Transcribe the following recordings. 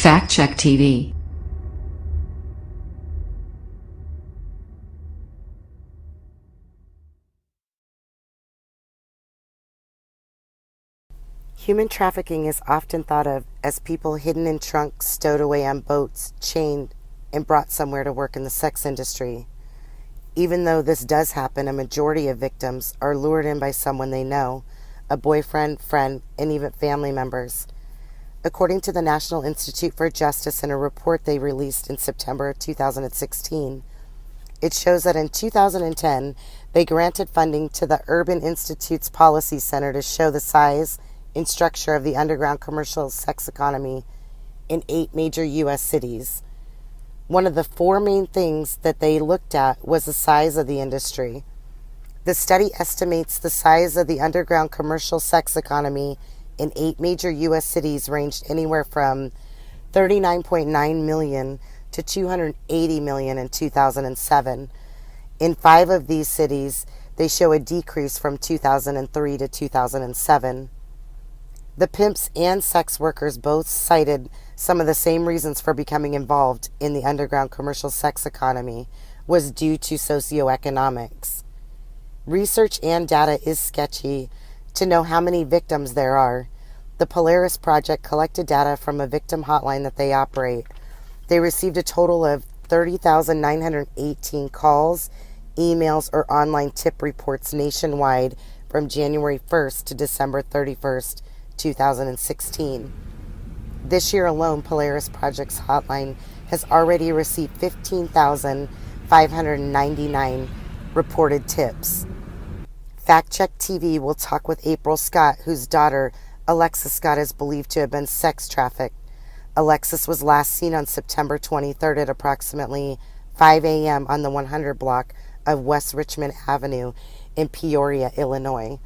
Fact Check TV. Human trafficking is often thought of as people hidden in trunks, stowed away on boats, chained, and brought somewhere to work in the sex industry. Even though this does happen, a majority of victims are lured in by someone they know, a boyfriend, friend, and even family members. According to the National Institute for Justice in a report they released in September of 2016, it shows that in 2010, they granted funding to the Urban Institute's Policy Center to show the size and structure of the underground commercial sex economy in 8 major U.S. cities. One of the 4 main things that they looked at was the size of the industry. The study estimates the size of the underground commercial sex economy in 8 major U.S. cities ranged anywhere from 39.9 million to 280 million in 2007. In 5 of these cities, they show a decrease from 2003 to 2007. The pimps and sex workers both cited some of the same reasons for becoming involved in the underground commercial sex economy was due to socioeconomics. Research and data is sketchy to know how many victims there are. The Polaris Project collected data from a victim hotline that they operate. They received a total of 30,918 calls, emails, or online tip reports nationwide from January 1st to December 31st, 2016. This year alone, Polaris Project's hotline has already received 15,599 reported tips. Fact Check TV will talk with April Scott, whose daughter, Alexis Scott, is believed to have been sex trafficked. Alexis was last seen on September 23rd at approximately 5 a.m. on the 100 block of West Richmond Avenue in Peoria, Illinois.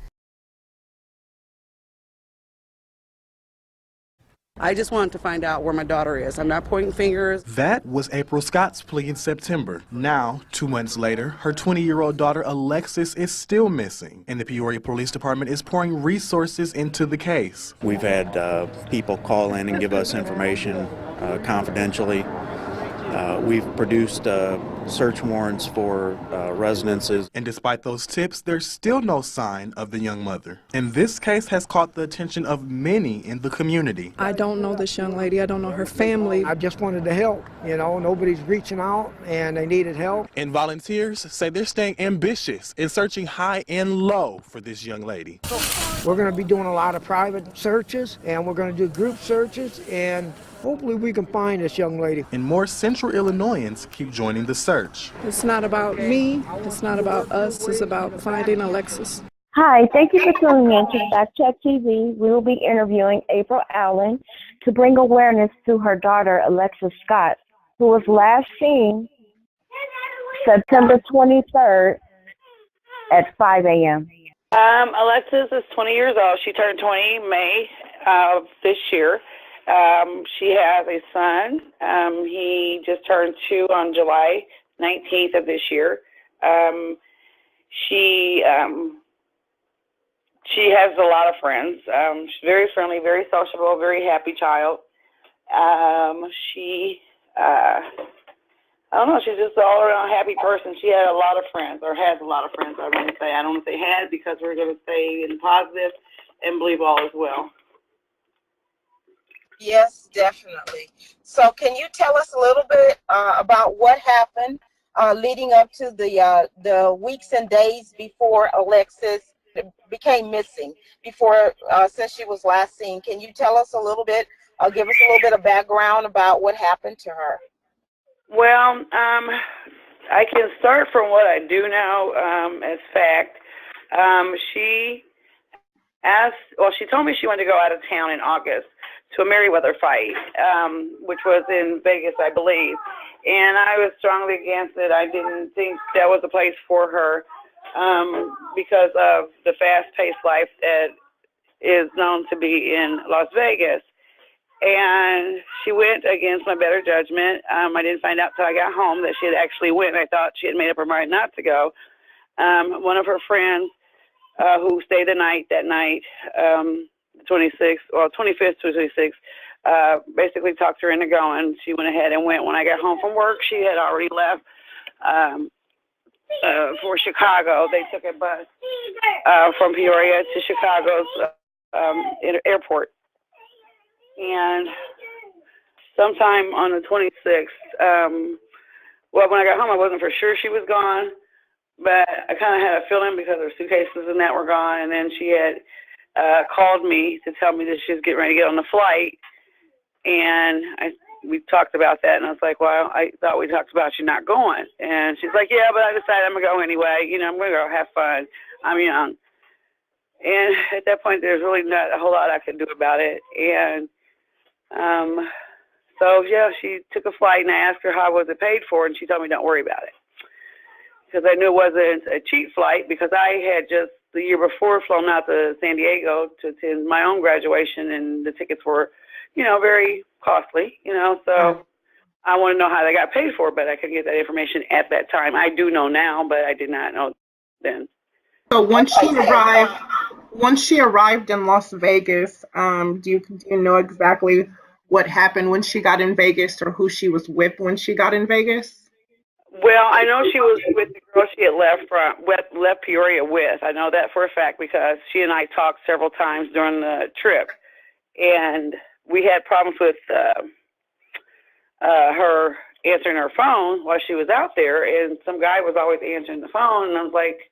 I just wanted to find out where my daughter is. I'm not pointing fingers. That was April Scott's plea in September. Now, 2 months later, her 20-year-old daughter Alexis is still missing, and the Peoria Police Department is pouring resources into the case. We've had people call in and give us information confidentially. We've produced search warrants for residences. And despite those tips, there's still no sign of the young mother. And this case has caught the attention of many in the community. I don't know this young lady. I don't know her family. I just wanted to help. Nobody's reaching out and they needed help. And volunteers say they're staying ambitious and searching high and low for this young lady. We're going to be doing a lot of private searches, and we're going to do group searches, and hopefully we can find this young lady. And more Central Illinoisans keep joining the search. It's not about me. It's not about us. It's about finding Alexis. Hi, thank you for tuning in to Fact Check TV. We will be interviewing April Allen to bring awareness to her daughter, Alexis Scott, who was last seen September 23rd at 5 a.m. Alexis is 20 years old. She turned 20 May of this year. She has a son. He just turned 2 on July 19th of this year. She has a lot of friends. She's very friendly, very sociable, very happy child. I don't know, she's just an all-around happy person. She had a lot of friends, or has a lot of friends, I'm going to say. I don't want to say had, because we're going to say in positive and believe all is well. Yes, definitely. So can you tell us a little bit about what happened leading up to the weeks and days before Alexis became missing, since she was last seen? Can you tell us a little bit, give us a little bit of background about what happened to her? Well, I can start from what I do know as fact. She told me she wanted to go out of town in August to a Merriweather fight, which was in Vegas, I believe. And I was strongly against it. I didn't think that was a place for her because of the fast-paced life that is known to be in Las Vegas. And she went against my better judgment. I didn't find out till I got home that she had actually went. I thought she had made up her mind not to go. One of her friends who stayed the night that night, 25th to 26th, basically talked her into going. She went ahead and went. When I got home from work, she had already left for Chicago. They took a bus from Peoria to Chicago's airport. And sometime on the 26th, well, when I got home, I wasn't for sure she was gone, but I kind of had a feeling because her suitcases and that were gone. And then she had called me to tell me that she was getting ready to get on the flight. And we talked about that, and I was like, well, I thought we talked about you not going. And she's like, yeah, but I decided I'm going to go anyway. You know, I'm going to go have fun. I'm young. And at that point, there's really not a whole lot I could do about it. And so, yeah, she took a flight, and I asked her how was it paid for, and she told me don't worry about it. Because I knew it wasn't a cheap flight, because I had just the year before flown out to San Diego to attend my own graduation, and the tickets were, you know, very costly, you know, so I want to know how they got paid for, but I couldn't get that information at that time. I do know now, but I did not know then. So once she arrived in Las Vegas, do you know exactly what happened when she got in Vegas, or who she was with when she got in Vegas? Well, I know she was with the girl she had left Peoria with. I know that for a fact because she and I talked several times during the trip, and we had problems with her answering her phone while she was out there, and some guy was always answering the phone, and I was like,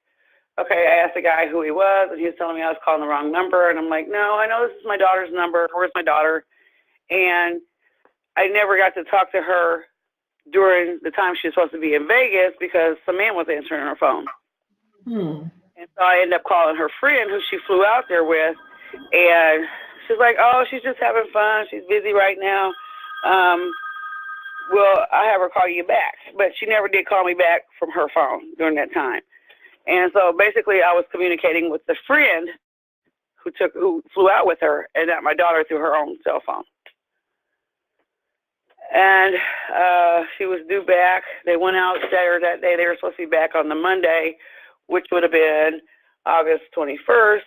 okay, I asked the guy who he was, and he was telling me I was calling the wrong number, and I'm like, no, I know this is my daughter's number. Where's my daughter? And I never got to talk to her during the time she was supposed to be in Vegas because some man was answering her phone. And so I ended up calling her friend who she flew out there with, and she's like, oh, she's just having fun. She's busy right now. Well, I'll have her call you back. But she never did call me back from her phone during that time. And so basically I was communicating with the friend who flew out with her and not my daughter through her own cell phone. And she was due back. They went out Saturday that day. They were supposed to be back on the Monday, which would have been August 21st,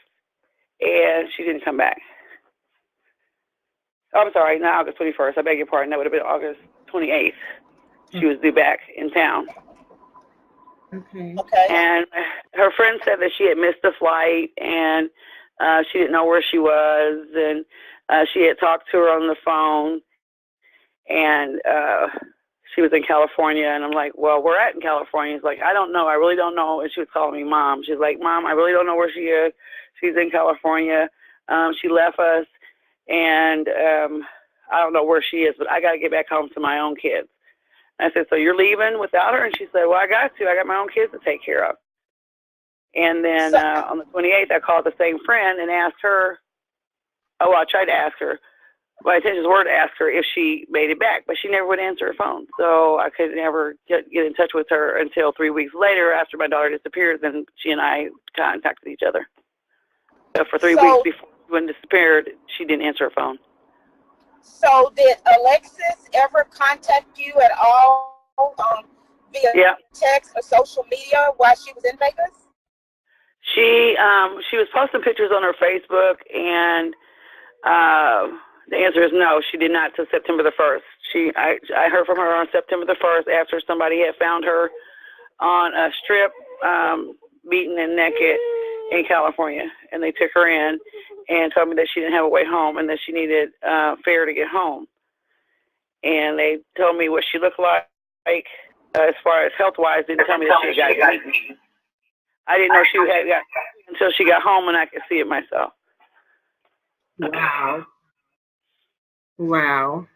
and she didn't come back. Oh, I'm sorry, not August 21st. I beg your pardon. That would have been August 28th. She was due back in town. Okay. And her friend said that she had missed the flight, and she didn't know where she was, and she had talked to her on the phone, and she was in California, and I'm like, well, we're at in California. She's like, I don't know. I really don't know. And she was calling me Mom. She's like, Mom, I really don't know where she is. She's in California. She left us, and I don't know where she is, but I got to get back home to my own kids. I said, so you're leaving without her? And she said, well, I got to. I got my own kids to take care of. And then on the 28th, I called the same friend and asked her, I tried to ask her, my intentions were to ask her if she made it back, but she never would answer her phone. So I could never get in touch with her until 3 weeks later after my daughter disappeared. Then she and I contacted each other. So for 3 weeks before she disappeared, she didn't answer her phone. So did Alexis ever contact you at all via text or social media while she was in Vegas? She was posting pictures on her Facebook, and the answer is no. She did not till September the 1st. I heard from her on September the 1st after somebody had found her on a strip, beaten and naked in California, and they took her in and told me that she didn't have a way home and that she needed fare to get home. And they told me what she looked like as far as health-wise. Didn't tell me that she had got beaten. I didn't know she had got until she got home, and I could see it myself. Wow.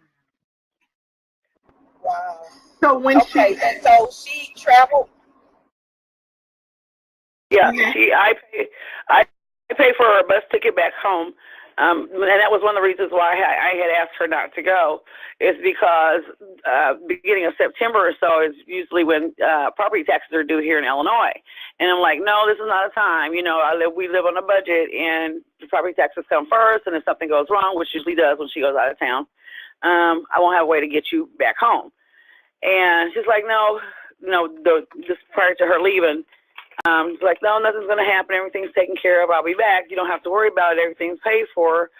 So when and so she traveled. Yeah, I paid for her bus ticket back home, and that was one of the reasons why I had asked her not to go. Is because beginning of September or so is usually when property taxes are due here in Illinois, and I'm like, no, this is not a time. You know, we live on a budget, and the property taxes come first, and if something goes wrong, which usually does when she goes out of town, I won't have a way to get you back home. And she's like, no, just prior to her leaving. She's like, no, nothing's going to happen. Everything's taken care of. I'll be back. You don't have to worry about it. Everything's paid for.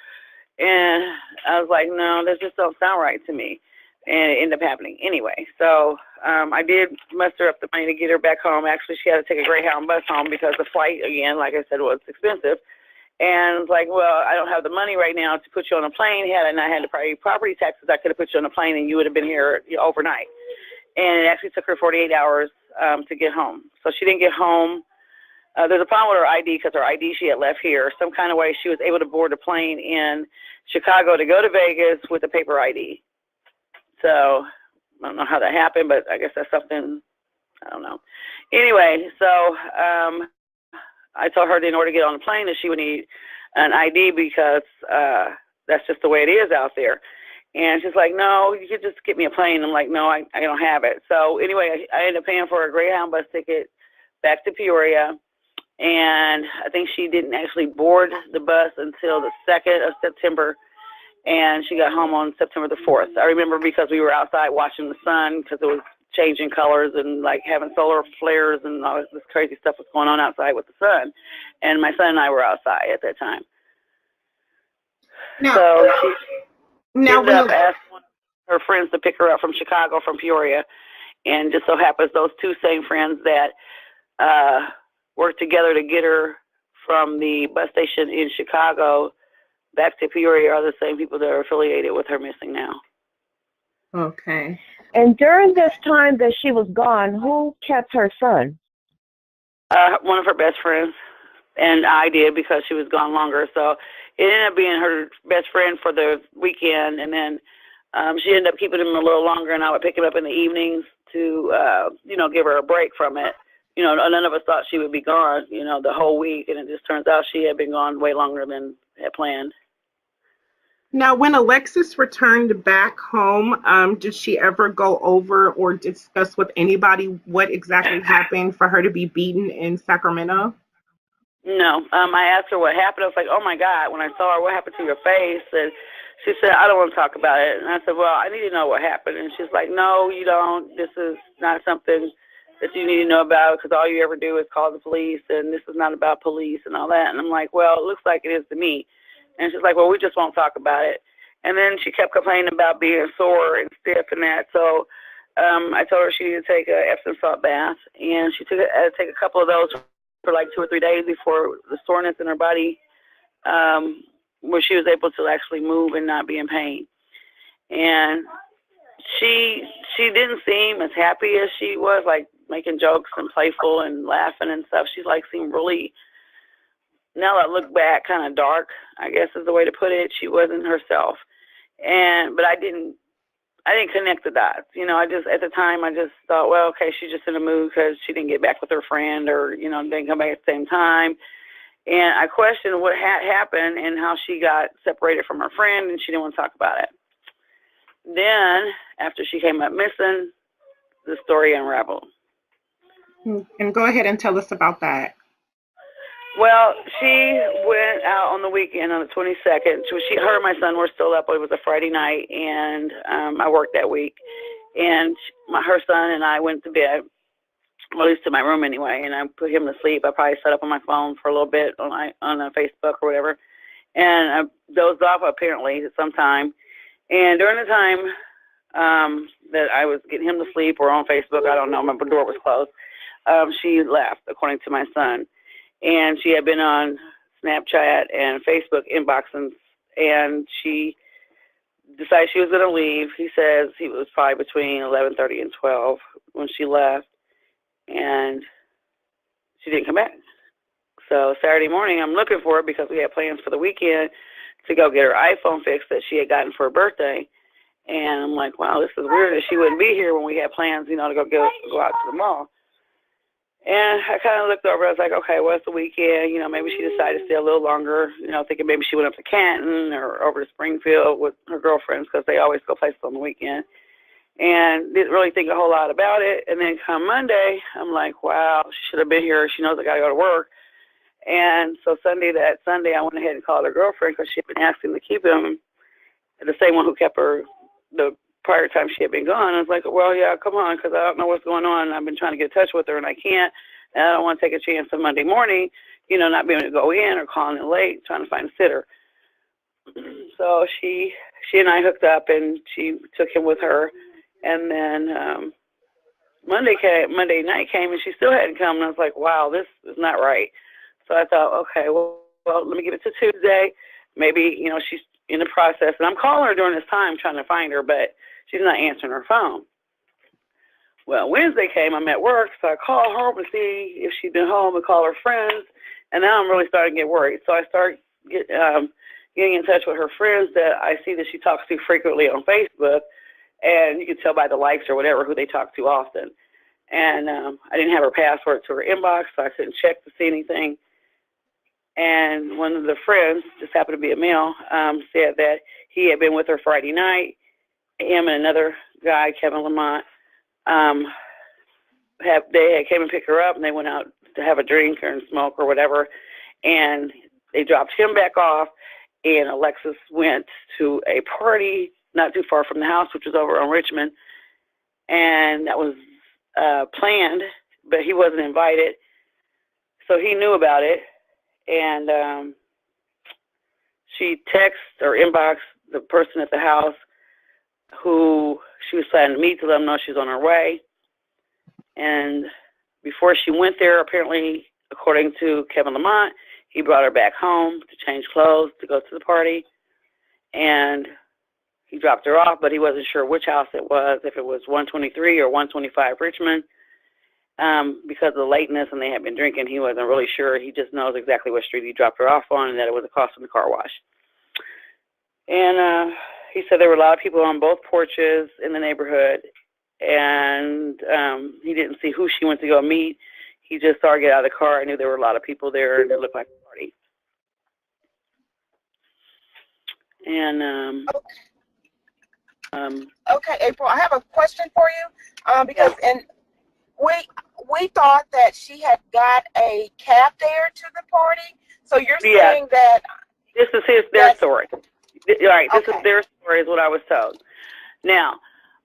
And I was like, no, that just don't sound right to me. And it ended up happening anyway. So I did muster up the money to get her back home. Actually, she had to take a Greyhound bus home because the flight, again, like I said, was expensive. And it's like, well, I don't have the money right now to put you on a plane. Had I not had to pay property taxes, I could have put you on a plane and you would have been here overnight. And it actually took her 48 hours to get home. So she didn't get home. There's a problem with her ID because her ID she had left here. Some kind of way she was able to board a plane in Chicago to go to Vegas with a paper ID. So I don't know how that happened, but I guess that's something, I don't know. Anyway, so I told her that in order to get on the plane that she would need an ID because that's just the way it is out there. And she's like, no, you could just get me a plane. I'm like, no, I don't have it. So anyway, I ended up paying for a Greyhound bus ticket back to Peoria. And I think she didn't actually board the bus until the 2nd of September. And she got home on September the 4th. I remember because we were outside watching the sun because it was changing colors and like having solar flares and all this crazy stuff was going on outside with the sun. And my son and I were outside at that time. Now, so she ended up asking one of her friends to pick her up from Chicago, from Peoria. And just so happens those two same friends that worked together to get her from the bus station in Chicago back to Peoria are the same people that are affiliated with her missing now. Okay. And during this time that she was gone, who kept her son? One of her best friends, and I did because she was gone longer. So it ended up being her best friend for the weekend, and then she ended up keeping him a little longer, and I would pick him up in the evenings to, give her a break from it. None of us thought she would be gone, the whole week, and it just turns out she had been gone way longer than had planned. Now, when Alexis returned back home, did she ever go over or discuss with anybody what exactly happened for her to be beaten in Sacramento? No. I asked her what happened. I was like, oh, my God, when I saw her, what happened to your face? And she said, I don't want to talk about it. And I said, well, I need to know what happened. And she's like, no, you don't. This is not something that you need to know about because all you ever do is call the police, and this is not about police and all that. And I'm like, well, it looks like it is to me. And she's like, well, we just won't talk about it. And then she kept complaining about being sore and stiff and that. So I told her she needed to take an Epsom salt bath, and she had to take a couple of those for like 2 or 3 days before the soreness in her body, where she was able to actually move and not be in pain. And she didn't seem as happy as she was, like making jokes and playful and laughing and stuff. She like seemed really, now that I look back, kind of dark, I guess is the way to put it. She wasn't herself. But I didn't connect the dots. At the time, I just thought, well, okay, she's just in a mood because she didn't get back with her friend or, didn't come back at the same time. And I questioned what had happened and how she got separated from her friend, and she didn't want to talk about it. Then, after she came up missing, the story unraveled. And go ahead and tell us about that. Well, she went out on the weekend on the 22nd. Her and my son were still up. It was a Friday night, and I worked that week. And her son and I went to bed, or at least to my room anyway, and I put him to sleep. I probably sat up on my phone for a little bit on Facebook or whatever. And I dozed off apparently at some time. And during the time that I was getting him to sleep or on Facebook, I don't know, my door was closed, she left, according to my son. And she had been on Snapchat and Facebook inboxing, and she decided she was going to leave. He says he was probably between 11:30 and 12 when she left, and she didn't come back. So Saturday morning, I'm looking for her because we had plans for the weekend to go get her iPhone fixed that she had gotten for her birthday. And I'm like, wow, this is weird that she wouldn't be here when we had plans, to go out to the mall. And I kind of looked over. I was like, okay, well, it's the weekend. Maybe she decided to stay a little longer, thinking maybe she went up to Canton or over to Springfield with her girlfriends because they always go places on the weekend. And didn't really think a whole lot about it. And then come Monday, I'm like, wow, she should have been here. She knows I got to go to work. And so that Sunday, I went ahead and called her girlfriend because she had been asking to keep him, the same one who kept her the prior time she had been gone. I was like, well, yeah, come on, because I don't know what's going on. I've been trying to get in touch with her, and I can't. And I don't want to take a chance on Monday morning, not being able to go in or calling in late, trying to find a sitter. So she and I hooked up, and she took him with her. And then Monday night came, and she still hadn't come. And I was like, wow, this is not right. So I thought, okay, well, let me give it to Tuesday. Maybe, she's in the process. And I'm calling her during this time trying to find her, but she's not answering her phone. Well, Wednesday came, I'm at work, so I call her to see if she'd been home and call her friends. And now I'm really starting to get worried. So I start getting in touch with her friends that I see that she talks to frequently on Facebook. And you can tell by the likes or whatever who they talk to often. And I didn't have her password to her inbox, so I couldn't check to see anything. And one of the friends, just happened to be a male, said that he had been with her Friday night. Him and another guy, Kevin Lamont, they had came and picked her up, and they went out to have a drink or smoke or whatever. And they dropped him back off, and Alexis went to a party not too far from the house, which was over on Richmond. And that was planned, but he wasn't invited. So he knew about it. And she texted or inboxed the person at the house who she was planning to meet to let them know she's on her way. And before she went there, apparently, according to Kevin Lamont, he brought her back home to change clothes to go to the party. And he dropped her off, but he wasn't sure which house it was, if it was 123 or 125 Richmond. Because of the lateness and they had been drinking, he wasn't really sure. He just knows exactly what street he dropped her off on and that it was across from the car wash. And he said there were a lot of people on both porches in the neighborhood, and he didn't see who she went to go meet. He just saw her get out of the car and knew there were a lot of people there and it looked like a party. And okay, April, I have a question for you because we thought that she had got a cab there to the party. So you're saying that this is their story. Right, this is their story is what I was told. Now,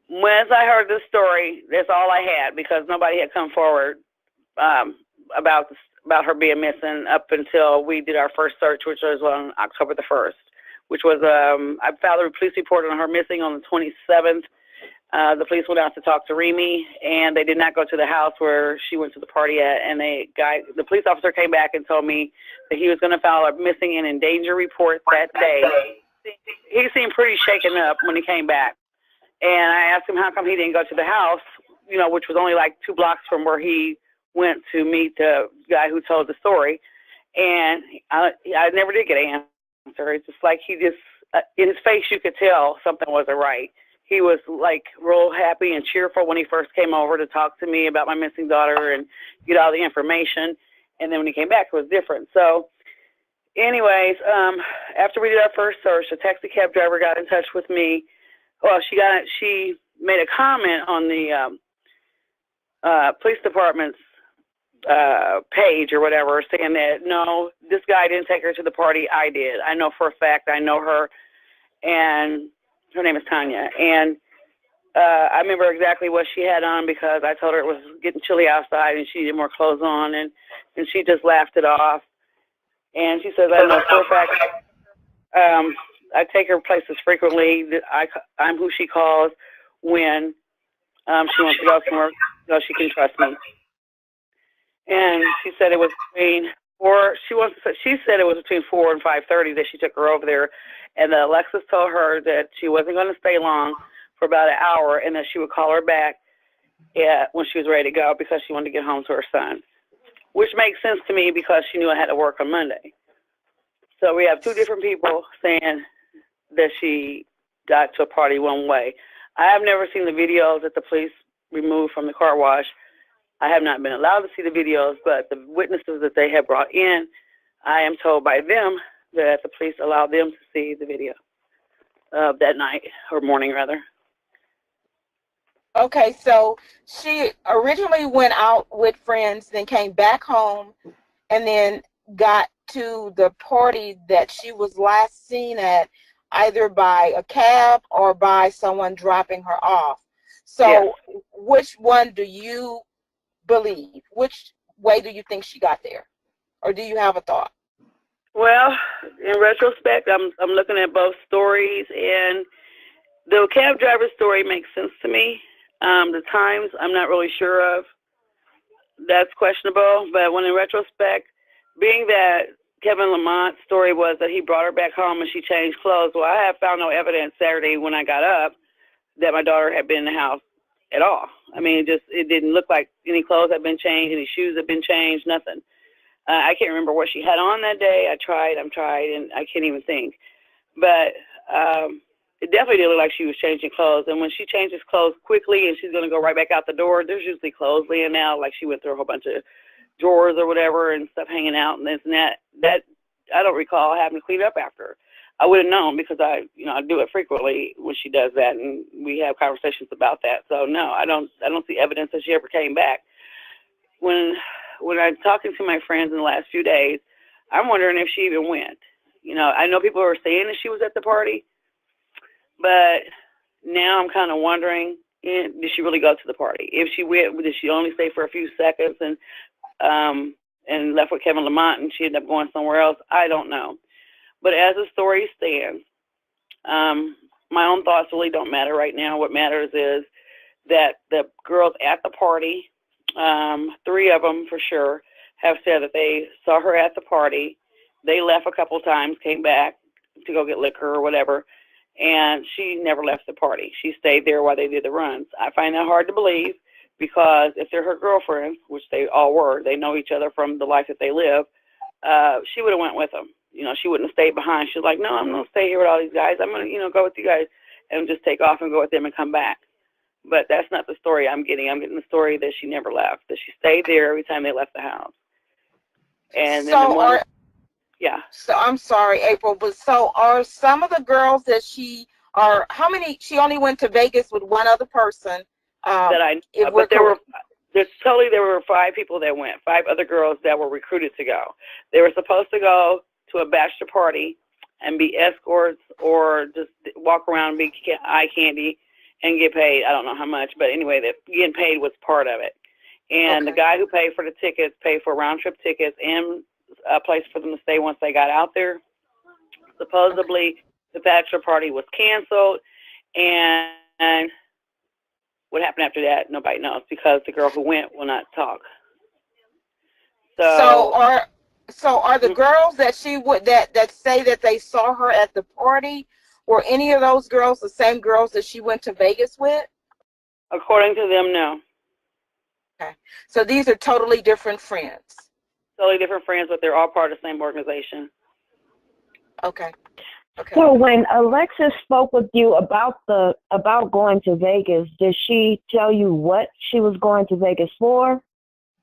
once I heard this story, that's all I had because nobody had come forward about her being missing up until we did our first search, which was on October the 1st, which was I filed a police report on her missing on the 27th. The police went out to talk to Remy, and they did not go to the house where she went to the party at. And the police officer came back and told me that he was going to file a missing and in danger report that day. He seemed pretty shaken up when he came back. And I asked him how come he didn't go to the house, which was only like 2 blocks from where he went to meet the guy who told the story. And I never did get an answer. It's just like in his face you could tell something wasn't right. He was like real happy and cheerful when he first came over to talk to me about my missing daughter and get all the information. And then when he came back, it was different. So anyways, after we did our first search, the taxi cab driver got in touch with me. Well, she made a comment on the police department's page or whatever, saying that, no, this guy didn't take her to the party. I did. I know for a fact. I know her. And her name is Tanya. And I remember exactly what she had on because I told her it was getting chilly outside and she needed more clothes on. And she just laughed it off. And she says, I know for a fact I take her places frequently. I'm who she calls when she wants to go somewhere so she can trust me. And she said it was between 4. She said it was between 4 and 5:30 that she took her over there, and that Alexis told her that she wasn't going to stay long for about an hour, and that she would call her back when she was ready to go because she wanted to get home to her son, which makes sense to me because she knew I had to work on Monday. So we have 2 different people saying that she got to a party one way. I have never seen the videos that the police removed from the car wash. I have not been allowed to see the videos, but the witnesses that they have brought in, I am told by them that the police allowed them to see the video of that night, or morning rather. Okay, so she originally went out with friends, then came back home, and then got to the party that she was last seen at, either by a cab or by someone dropping her off. So which one do you believe? Which way do you think she got there? Or do you have a thought? Well, in retrospect, I'm looking at both stories, and the cab driver story makes sense to me. The times I'm not really sure of. That's questionable. But when in retrospect, being that Kevin Lamont's story was that he brought her back home and she changed clothes, well, I have found no evidence Saturday when I got up that my daughter had been in the house at all. I mean, it didn't look like any clothes had been changed, any shoes had been changed, nothing. I can't remember what she had on that day. I'm tried, and I can't even think. But it definitely did look like she was changing clothes. And when she changes clothes quickly and she's going to go right back out the door, there's usually clothes laying out, like she went through a whole bunch of drawers or whatever and stuff hanging out and this and that. That I don't recall having to clean up after her. I would have known because I do it frequently when she does that, and we have conversations about that. So no, I don't see evidence that she ever came back. When I'm talking to my friends in the last few days, I'm wondering if she even went. I know people are saying that she was at the party, but now I'm kind of wondering, did she really go to the party? If she went, did she only stay for a few seconds and left with Kevin Lamont and she ended up going somewhere else? I don't know. But as the story stands, my own thoughts really don't matter right now. What matters is that the girls at the party, 3 of them for sure, have said that they saw her at the party. They left a couple times, came back to go get liquor or whatever, and she never left the party. She stayed there while they did the runs. I find that hard to believe because if they're her girlfriends, which they all were, they know each other from the life that they live, she would have went with them. She wouldn't have stayed behind. She's like, no, I'm going to stay here with all these guys. I'm going to, go with you guys and just take off and go with them and come back. But that's not the story I'm getting. I'm getting the story that she never left, that she stayed there every time they left the house. And then yeah. So I'm sorry, April, but so are some of the girls that how many, she only went to Vegas with one other person. That I know, but there were 5 people that went, 5 other girls that were recruited to go. They were supposed to go to a bachelor party and be escorts or just walk around and be eye candy and get paid. I don't know how much, but anyway, that getting paid was part of it. And the guy who paid for the tickets paid for round-trip tickets and a place for them to stay once they got out there. Supposedly, the bachelor party was canceled, and what happened after that, nobody knows because the girl who went will not talk. So are the girls that that say that they saw her at the party, were any of those girls the same girls that she went to Vegas with? According to them, no. Okay. So these are totally different friends. Totally different friends, but they're all part of the same organization. Okay. So when Alexis spoke with you about going to Vegas, did she tell you what she was going to Vegas for,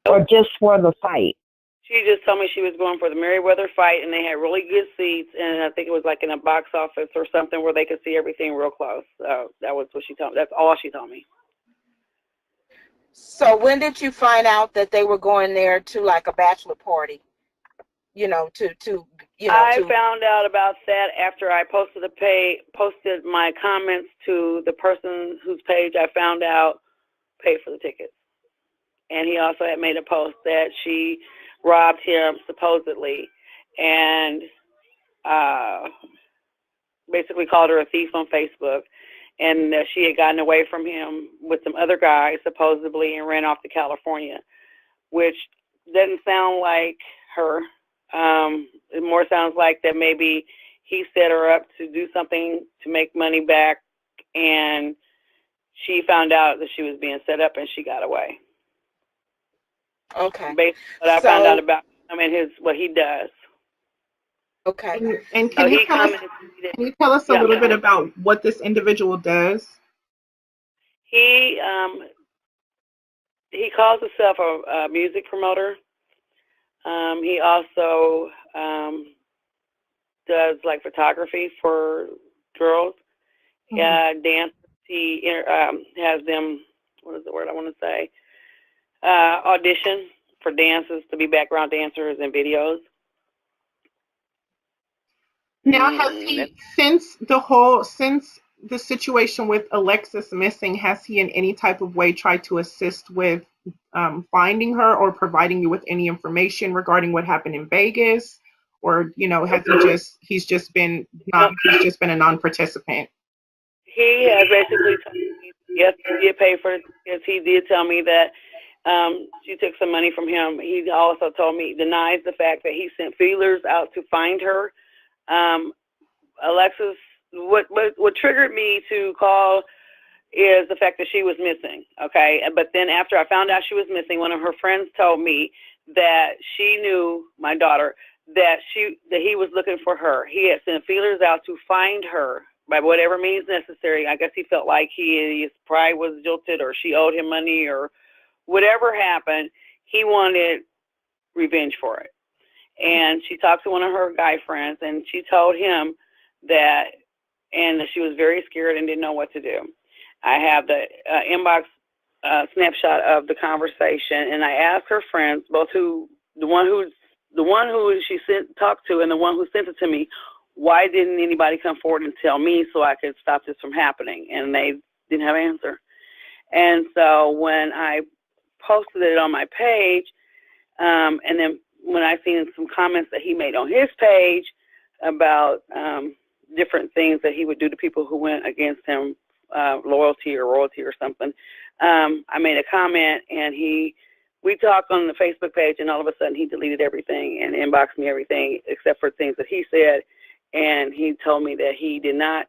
or just for the fight? She just told me she was going for the Merriweather fight, and they had really good seats, and I think it was like in a box office or something where they could see everything real close. So that was what she told me. That's all she told me. So when did you find out that they were going there to like a bachelor party? I found out about that after I posted my comments to the person whose page I found out paid for the tickets. And he also had made a post that she robbed him supposedly and basically called her a thief on Facebook, and she had gotten away from him with some other guys supposedly and ran off to California, which doesn't sound like her. It more sounds like that maybe he set her up to do something to make money back, and she found out that she was being set up and she got away. Okay. Based on what I found out about him and what he does. Okay. And can you tell us a little bit about what this individual does? He calls himself a music promoter. He also does like photography for girls. Dance. He has them. What is the word I want to say? Audition for dances to be background dancers in videos. Now, has he, since the situation with Alexis missing, has he in any type of way tried to assist with finding her or providing you with any information regarding what happened in Vegas or has he's just been a non-participant? He has basically told me, yes, he did pay for it. Yes, he did tell me that she took some money from him. He also told me, denies the fact that he sent feelers out to find her. Alexis, what triggered me to call is the fact that she was missing, okay? But then after I found out she was missing, one of her friends told me that she knew, my daughter, that he was looking for her. He had sent feelers out to find her by whatever means necessary. I guess he felt like his pride was jilted, or she owed him money, or whatever happened. He wanted revenge for it. And she talked to one of her guy friends, and she told him that, and she was very scared and didn't know what to do. I have the inbox snapshot of the conversation, and I asked her friends, both the one who she talked to and the one who sent it to me, why didn't anybody come forward and tell me so I could stop this from happening? And they didn't have an answer. And so when I posted it on my page, and then when I seen some comments that he made on his page about different things that he would do to people who went against him, loyalty or royalty or something, I made a comment, and we talked on the Facebook page, and all of a sudden he deleted everything and inboxed me everything except for things that he said. And he told me that he did not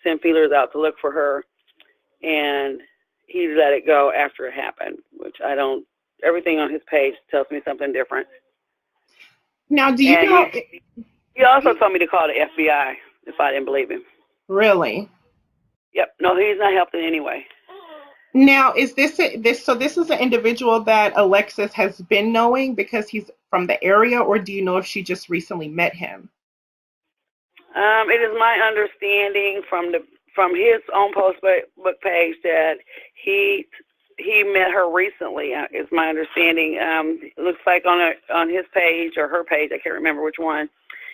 send feelers out to look for her, and he let it go after it happened, which I don't. Everything on his page tells me something different. Now, do you know? He also told me to call the FBI if I didn't believe him. Really? Yep. No, he's not helping anyway. Now, is this is an individual that Alexis has been knowing because he's from the area, or do you know if she just recently met him? It is my understanding from his own Facebook page that he met her recently. Is my understanding. It looks like on his page or her page, I can't remember which one.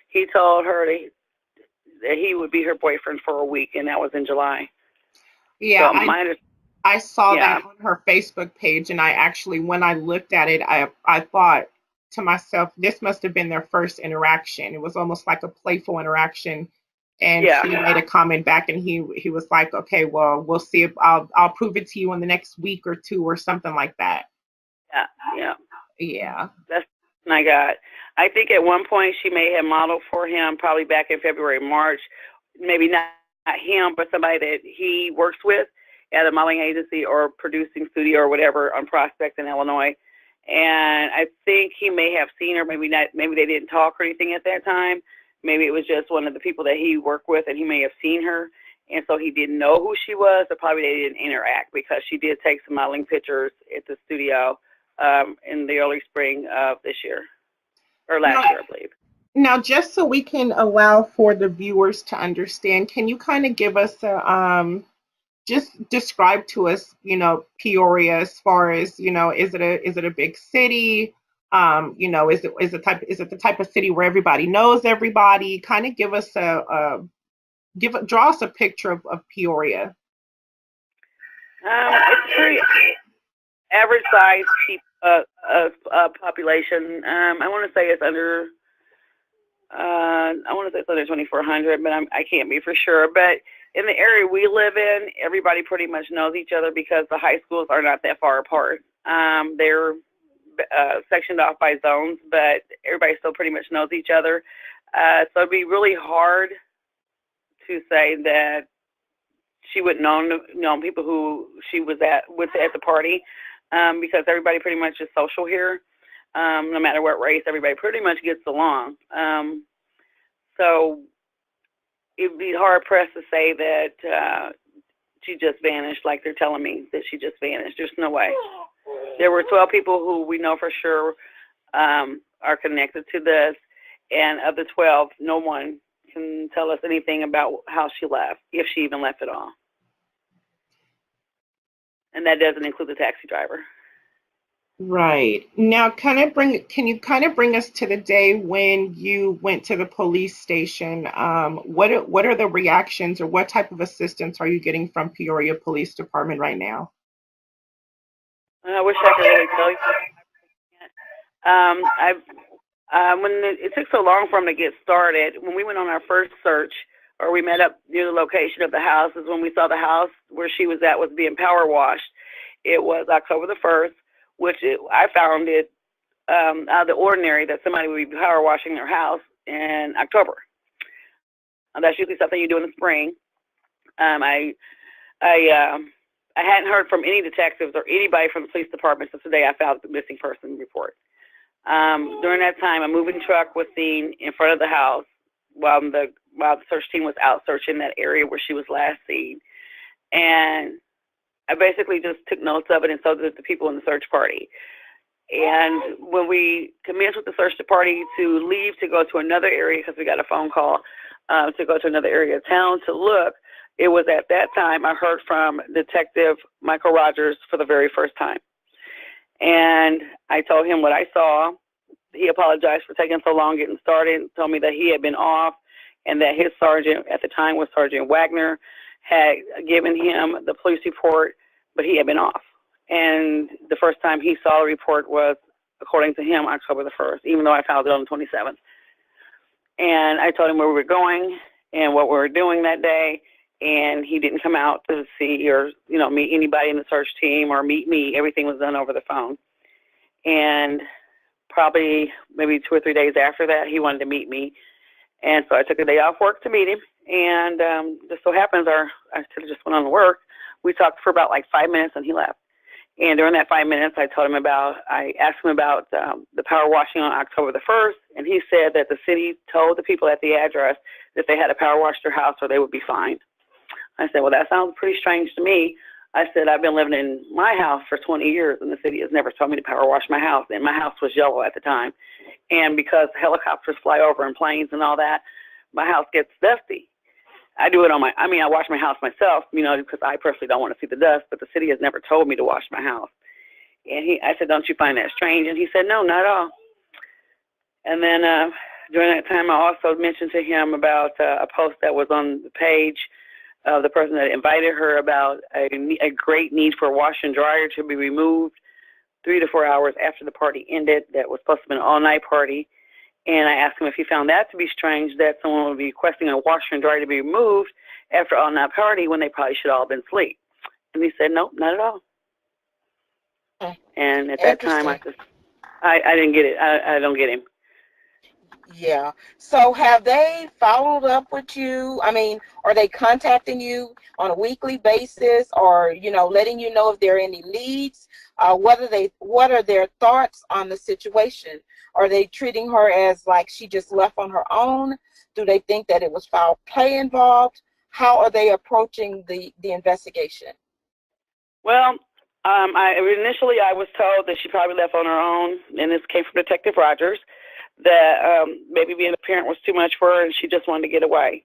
He told her that he would be her boyfriend for a week, and that was in July. Yeah, so I saw that on her Facebook page, and I actually, when I looked at it, I thought to myself, this must have been their first interaction. It was almost like a playful interaction. And she made a comment back, and he was like, okay, well, we'll see if I'll prove it to you in the next week or two or something like that. Yeah. That's what I got. I think at one point she may have modeled for him, probably back in February, March, maybe not him, but somebody that he works with at a modeling agency or producing studio or whatever on Prospect in Illinois. And I think he may have seen her, maybe not, maybe they didn't talk or anything at that time. Maybe it was just one of the people that he worked with, and he may have seen her, and so he didn't know who she was, or probably they didn't interact, because she did take some modeling pictures at the studio in the early spring of this year, or last year, I believe. Now, just so we can allow for the viewers to understand, can you kind of give us just describe to us, Peoria, as far as, is it a big city? Is it the type of city where everybody knows everybody? Kind of give us draw us a picture of Peoria. It's pretty average size population. I want to say it's under 2,400, but I can't be for sure. But in the area we live in, everybody pretty much knows each other because the high schools are not that far apart. They're sectioned off by zones, but everybody still pretty much knows each other. So it'd be really hard to say that she would know people who she was with at the party, because everybody pretty much is social here. No matter what race, everybody pretty much gets along. So it'd be hard pressed to say that she just vanished, like they're telling me that she just vanished. There's no way. There were 12 people who we know for sure are connected to this, and of the 12, no one can tell us anything about how she left, if she even left at all. And that doesn't include the taxi driver. Right. Now, can you kind of bring us to the day when you went to the police station? What are the reactions, or what type of assistance are you getting from Peoria Police Department right now? I wish I could really tell you. It took so long for them to get started, when we went on our first search, or we met up near the location of the house, is when we saw the house where she was at was being power washed. It was October the 1st, I found it out of the ordinary that somebody would be power washing their house in October. That's usually something you do in the spring. I hadn't heard from any detectives or anybody from the police department since the day I filed the missing person report. During that time, a moving truck was seen in front of the house while the search team was out searching that area where she was last seen. And I basically just took notes of it, and so did the people in the search party. And when we commenced with the search party to leave to go to another area, because we got a phone call to go to another area of town to look, it was at that time I heard from Detective Michael Rogers for the very first time. And I told him what I saw. He apologized for taking so long getting started, told me that he had been off and that his sergeant at the time was Sergeant Wagner, had given him the police report, but he had been off. And the first time he saw the report was, according to him, October the 1st, even though I filed it on the 27th. And I told him where we were going and what we were doing that day, and he didn't come out to see or, meet anybody in the search team or meet me. Everything was done over the phone. And probably maybe 2 or 3 days after that, he wanted to meet me. And so I took a day off work to meet him. And just so happens I just went on to work. We talked for about like 5 minutes and he left. And during that 5 minutes, I asked him about the power washing on October the 1st. And he said that the city told the people at the address that they had to power wash their house or they would be fined. I said, well, that sounds pretty strange to me. I said, I've been living in my house for 20 years and the city has never told me to power wash my house. And my house was yellow at the time. And because helicopters fly over and planes and all that, my house gets dusty. I do it I wash my house myself, because I personally don't want to see the dust, but the city has never told me to wash my house. And I said, don't you find that strange? And he said, no, not at all. And then during that time, I also mentioned to him about a post that was on the page of the person that invited her about a great need for a washer and dryer to be removed 3 to 4 hours after the party ended. That was supposed to be an all-night party. And I asked him if he found that to be strange, that someone would be requesting a washer and dryer to be removed after all night party when they probably should all have been asleep. And he said, nope, not at all. Okay. And at that time, I didn't get it. I don't get him. Yeah. So have they followed up with you? Are they contacting you on a weekly basis or, letting you know if there are any leads? What are their thoughts on the situation? Are they treating her as like she just left on her own? Do they think that it was foul play involved? How are they approaching the investigation? Well, initially I was told that she probably left on her own, and this came from Detective Rogers, that maybe being a parent was too much for her and she just wanted to get away.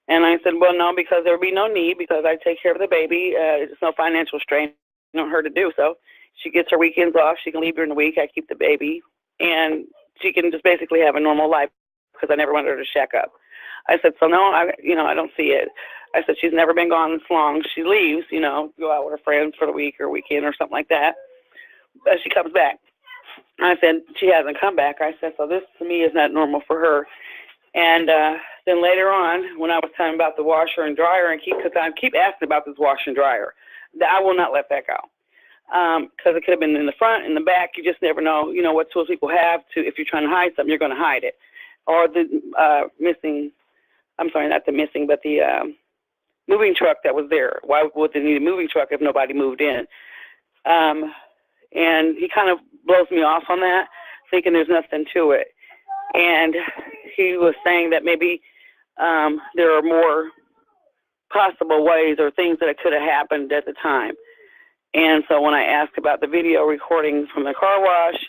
And I said, well, no, because there would be no need, because I take care of the baby. There's no financial strain on her to do so. She gets her weekends off. She can leave during the week. I keep the baby. And she can just basically have a normal life because I never wanted her to shack up. I said, so no, I don't see it. I said, she's never been gone this long. She leaves, go out with her friends for the week or weekend or something like that. But she comes back. I said, she hasn't come back. I said, so this to me is not normal for her. And then later on, when I was telling about the washer and dryer, because I keep asking about this washer and dryer, that I will not let that go. Because it could have been in the front, in the back. You just never know, what tools people have to, if you're trying to hide something, you're going to hide it. Or the moving truck that was there. Why would they need a moving truck if nobody moved in? And he kind of blows me off on that, thinking there's nothing to it. And he was saying that maybe there are more possible ways or things that could have happened at the time. And so when I asked about the video recordings from the car wash,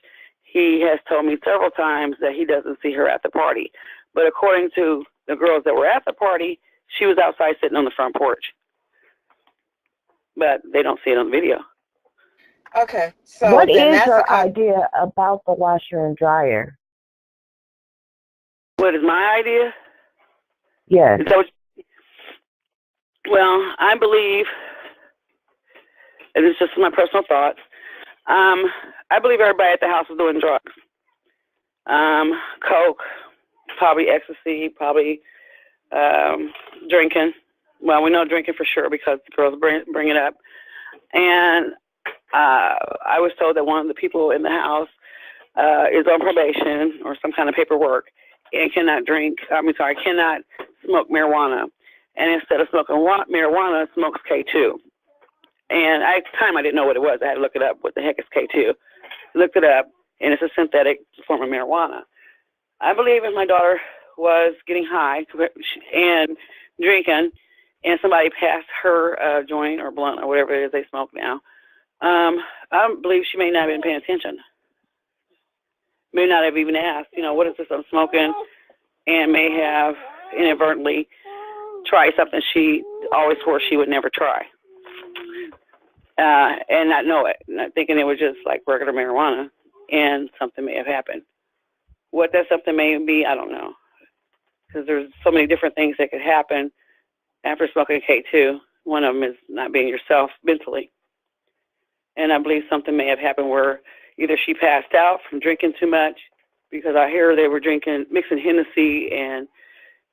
he has told me several times that he doesn't see her at the party. But according to the girls that were at the party, she was outside sitting on the front porch. But they don't see it on the video. Okay. So what is your idea about the washer and dryer? What is my idea? Yes. Well, I believe, and it's just my personal thoughts, I believe everybody at the house was doing drugs. Coke, probably ecstasy, probably drinking. Well, we know drinking for sure because the girls bring it up. And I was told that one of the people in the house is on probation or some kind of paperwork and cannot smoke marijuana. And instead of smoking marijuana, smokes K2. And at the time, I didn't know what it was. I had to look it up. What the heck is K2? Looked it up, and it's a synthetic form of marijuana. I believe if my daughter was getting high and drinking, and somebody passed her a joint or blunt or whatever it is they smoke now, I believe she may not have been paying attention. May not have even asked, what is this I'm smoking, and may have inadvertently tried something she always swore she would never try. And not know it, not thinking it was just like regular marijuana, and something may have happened. What that something may be, I don't know, because there's so many different things that could happen after smoking K2. One of them is not being yourself mentally. And I believe something may have happened where either she passed out from drinking too much, because I hear they were mixing Hennessy and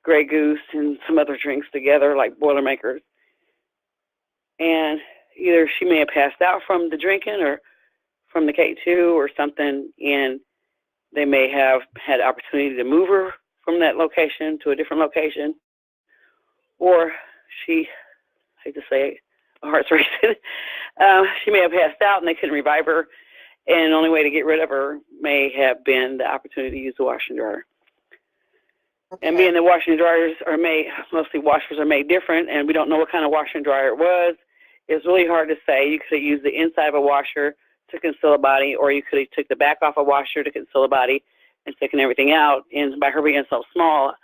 Grey Goose and some other drinks together, like Boilermakers. And either she may have passed out from the drinking or from the K2 or something, and they may have had opportunity to move her from that location to a different location, or she, I hate to say it, my heart's racing, she may have passed out and they couldn't revive her, and the only way to get rid of her may have been the opportunity to use the washer and dryer. Okay. And being the washer and dryers mostly washers are made different, and we don't know what kind of washer and dryer it was. It's really hard to say. You could have used the inside of a washer to conceal a body, or you could have took the back off a washer to conceal a body and taken everything out. And by her being so small,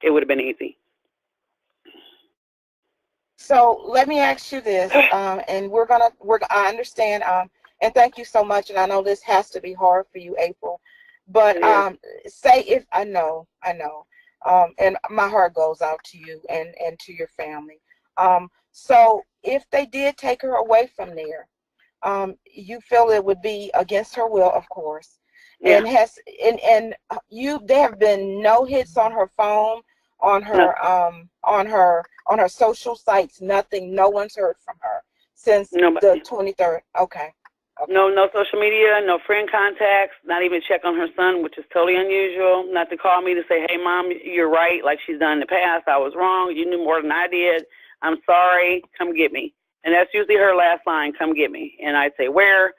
it would have been easy. So let me ask you this, and I understand, and thank you so much. And I know this has to be hard for you, April, but say if I know, and my heart goes out to you and to your family. So if they did take her away from there, you feel it would be against her will, of course. Yeah. And there have been no hits on her phone, on her social sites, nothing. No one's heard from her since the 23rd. Okay. No social media, no friend contacts, not even check on her son, which is totally unusual. Not to call me to say, hey, Mom, you're right, like she's done in the past. I was wrong. You knew more than I did. I'm sorry. Come get me. And that's usually her last line, come get me. And I'd say, where?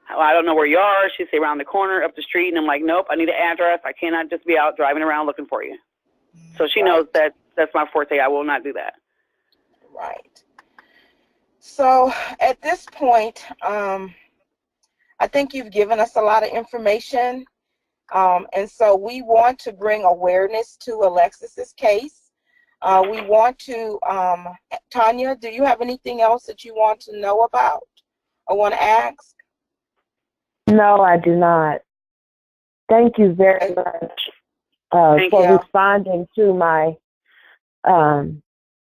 I don't know where you are. She'd say, around the corner, up the street. And I'm like, nope, I need an address. I cannot just be out driving around looking for you. So she knows that that's my forte. I will not do that. Right. So at this point, I think you've given us a lot of information. And so we want to bring awareness to Alexis's case. We want to, Tanya, do you have anything else that you want to know about or want to ask? No, I do not. Thank you very much for responding to my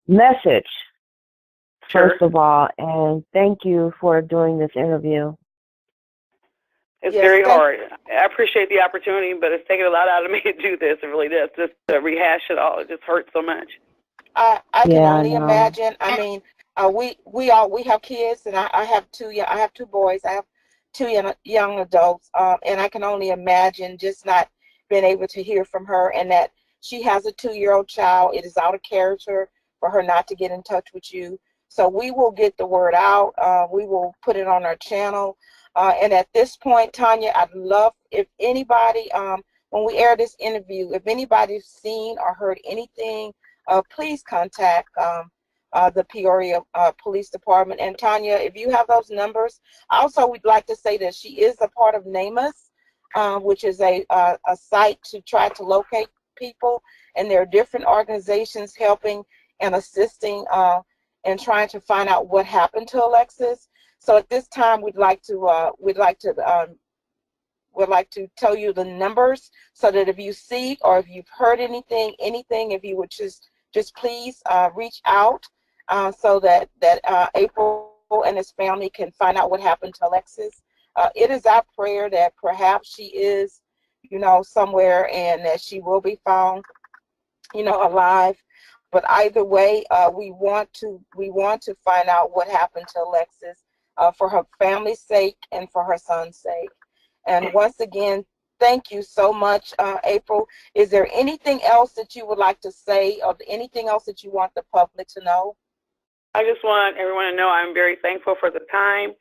message, first of all, and thank you for doing this interview. It's very hard. I appreciate the opportunity, but it's taken a lot out of me to do this. It really does. Just to rehash it all, it just hurts so much. I can only imagine. I mean, we have kids, and I have two boys. I have two young adults, and I can only imagine just not being able to hear from her, and that she has a 2-year-old child. It is out of character for her not to get in touch with you. So we will get the word out. We will put it on our channel. And at this point, Tanya, I'd love if anybody, when we air this interview, if anybody's seen or heard anything, please contact the Peoria Police Department. And Tanya, if you have those numbers, also we'd like to say that she is a part of NAMUS, which is a site to try to locate people. And there are different organizations helping and assisting and trying to find out what happened to Alexis. So at this time, we'd like to tell you the numbers, so that if you see or if you've heard anything, if you would just please reach out, so that April and his family can find out what happened to Alexis. It is our prayer that perhaps she is, somewhere, and that she will be found, alive. But either way, we want to find out what happened to Alexis, for her family's sake and for her son's sake. And once again, thank you so much, April. Is there anything else that you would like to say, or anything else that you want the public to know? I just want everyone to know I'm very thankful for the time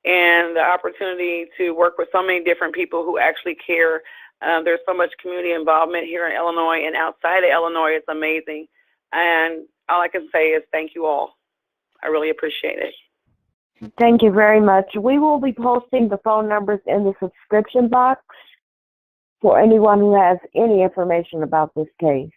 and the opportunity to work with so many different people who actually care. There's so much community involvement here in Illinois and outside of Illinois. It's amazing. And all I can say is thank you all. I really appreciate it. Thank you very much. We will be posting the phone numbers in the subscription box for anyone who has any information about this case.